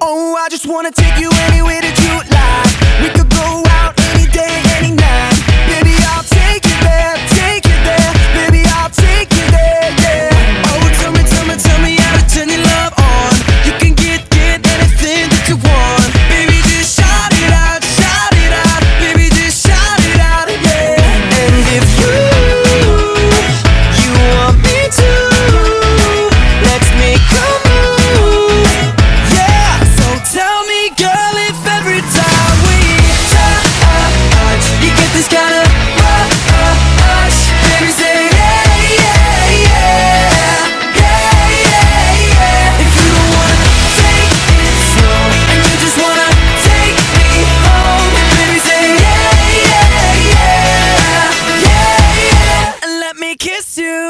Oh, I just wanna take you anywhere that you like. We could go out any day, any night. Baby, I'll take you there, take you there. Baby, I'll take you there, yeah. Oh, tell me how to turn your love on. You can get anything that you want. Baby, just shout it out, shout it out. Baby, just shout it out, yeah. And if you want me to, let's make a move, yeah. So tell me, girl, if every time we touch, you get this kind of rush. Baby, say yeah, yeah, yeah, yeah, yeah, yeah. If you don't wanna take it slow and you just wanna take me home, baby, say yeah, yeah, yeah, yeah, yeah. And let me kiss you.